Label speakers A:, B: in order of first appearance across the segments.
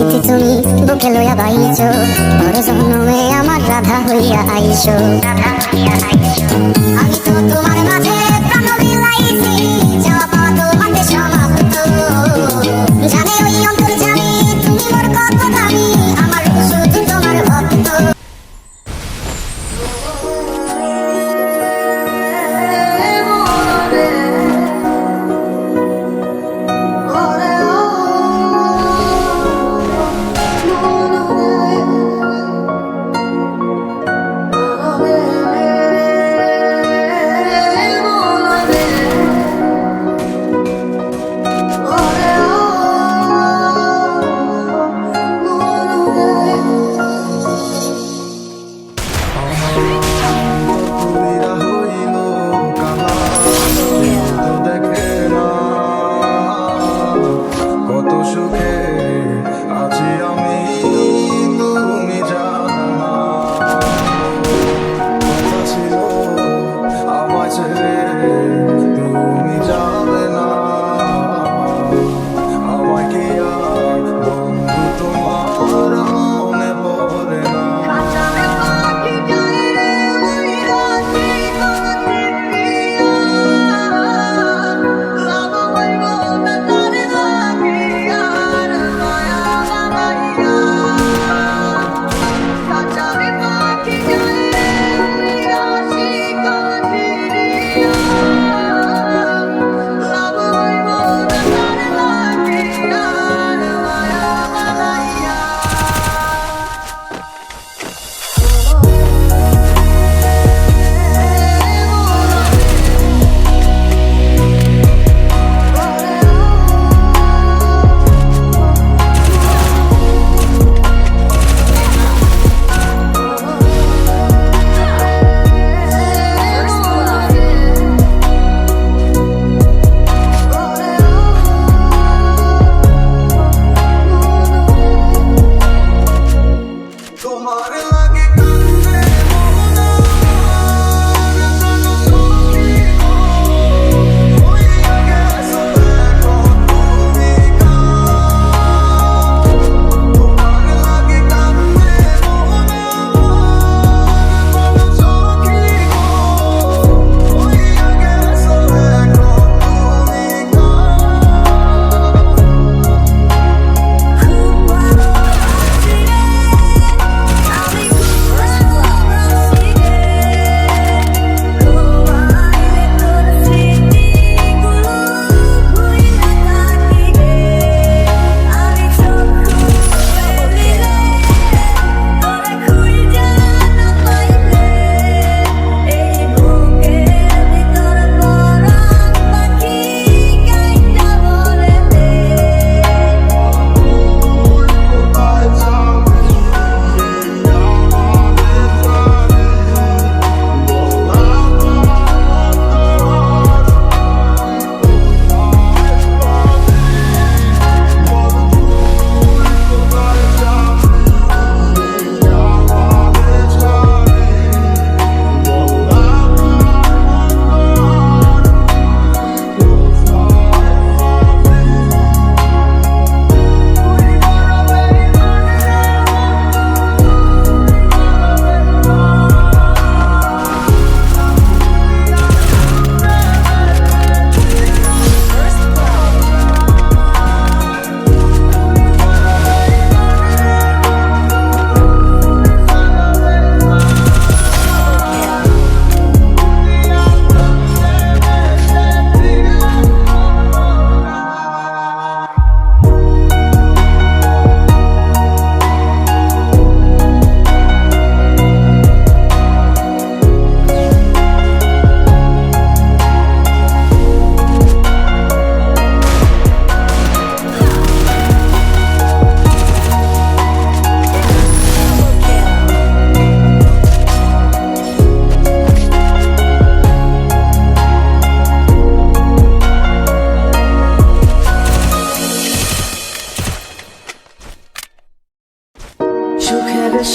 A: প্রীতি তুমি বুকে লইয়া বাইছো, পর জন্মে আমার রাধা হইয়া আইছো। আমি তো তোমার মাঝে প্রাণ বিলাইছি, যাওয়া পাওয়া তোমাকে সমাপ্ত। জানে ওই অন্তর জানি তুমি মোর কত দামি, আমার শুধু তোমার ভক্ত।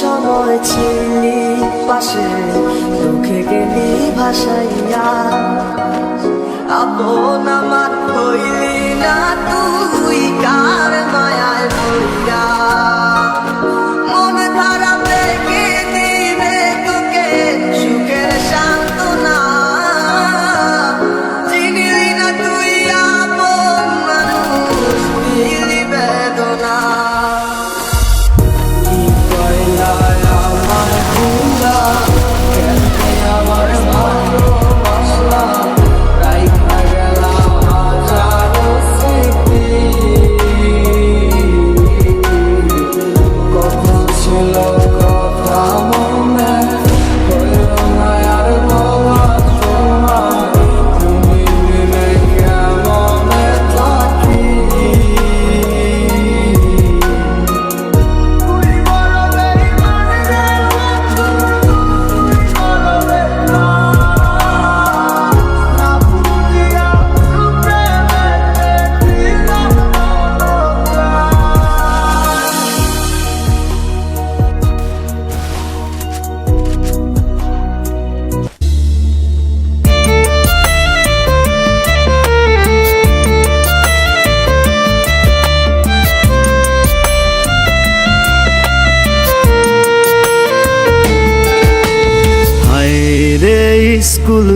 B: সময় ছিলি পাশে, দুঃখে গেলি ভাসাইয়া, আপন আমার হইলি না তুই কার মায়ায় পড়িয়া।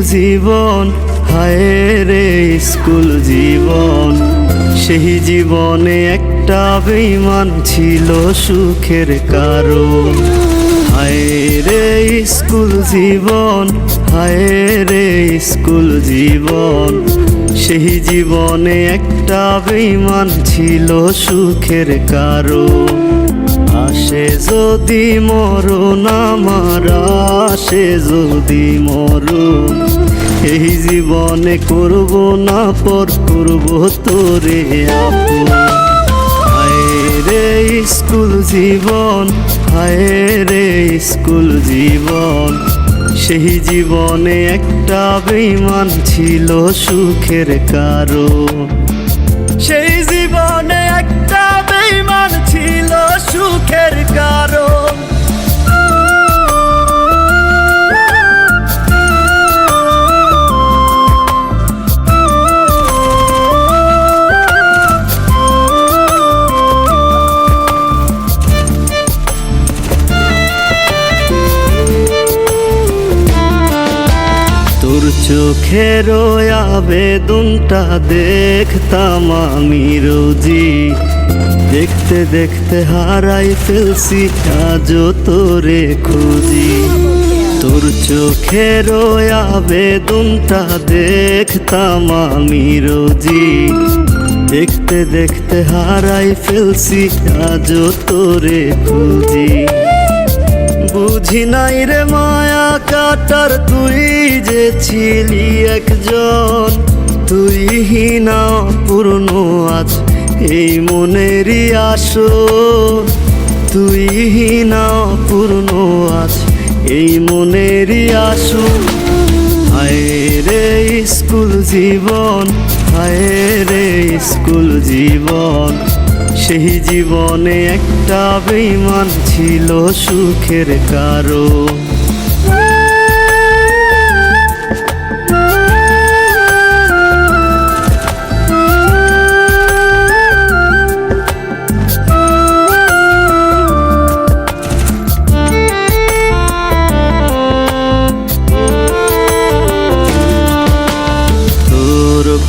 C: জীবন, হায় রে স্কুল জীবন। সেই জীবনে একটা বেঈমান ছিল সুখের কারণ। হায় রে স্কুল জীবন, হায় রে স্কুল জীবন। সেই জীবনে একটা বেঈমান ছিল সুখের কারণ। আসে যদি মরণ আমার, আসে যদি মরণ, এই জীবনে করব না পর, করব তোরে আপন। হায় রে স্কুল জীবন, হায় রে স্কুল জীবন। সেই জীবনে একটা বেঈমান ছিল সুখের কারণ। সেই জীবনে একটা বেঈমান ছিল সুখের কারণ। তোর চোখের আবেদনটা দেখতাম আমি রোজি, দেখতে দেখতে হারাই ফেলছি আজও তোরে খুঁজি। তোর চোখের আবেদনটা দেখতাম আমি রোজি, দেখতে দেখতে হারাই ফেলছি আজও তোরে খুঁজি। বুঝি নাই রে মায়া কাটার তুই যে ছিলি একজন, তুই হিনা পূর্ণ আজ এই মনেরই আসন। তুই হিনা পূর্ণ আজ এই মনেরই আসন। হায় রে স্কুল জীবন, হায় রে স্কুল জীবন। সেই জীবনে একটা বেঈমান ছিল সুখের কারণ।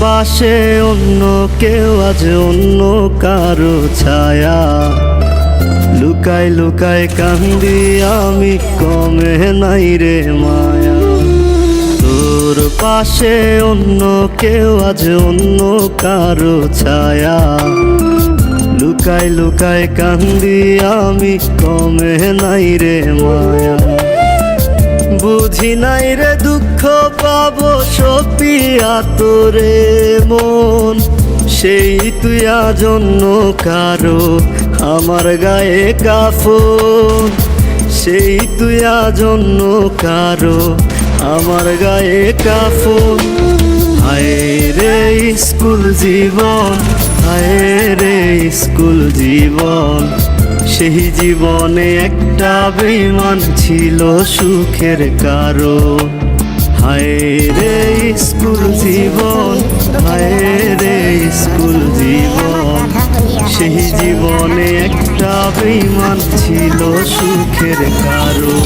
C: পাশে অন্য কেউ আজ অন্য কারো ছায়া, লুকাই লুকাই কান্দি আমি কমে নাই রে মায়া। তোর পাশে অন্য কেউ আজ অন্য কারো ছায়া, লুকাই লুকাই কান্দি আমি কমে নাই রে মায়া। বুঝি নাই রে দুঃখ পাবো সপিয়া তোরে মন, সেই তুই আজ অন্য কারো আমার গায়ে কাফন। সেই তুই আজ অন্য কারো আমার গায়ে কাফন। হায় রে স্কুল জীবন, হায় রে স্কুল জীবন। সেই জীবনে একটা বেঈমান ছিল সুখের কারণ। হায় রে স্কুল জীবন, হায় রে স্কুল জীবন। সেই জীবনে একটা বেঈমান ছিল সুখের কারণ।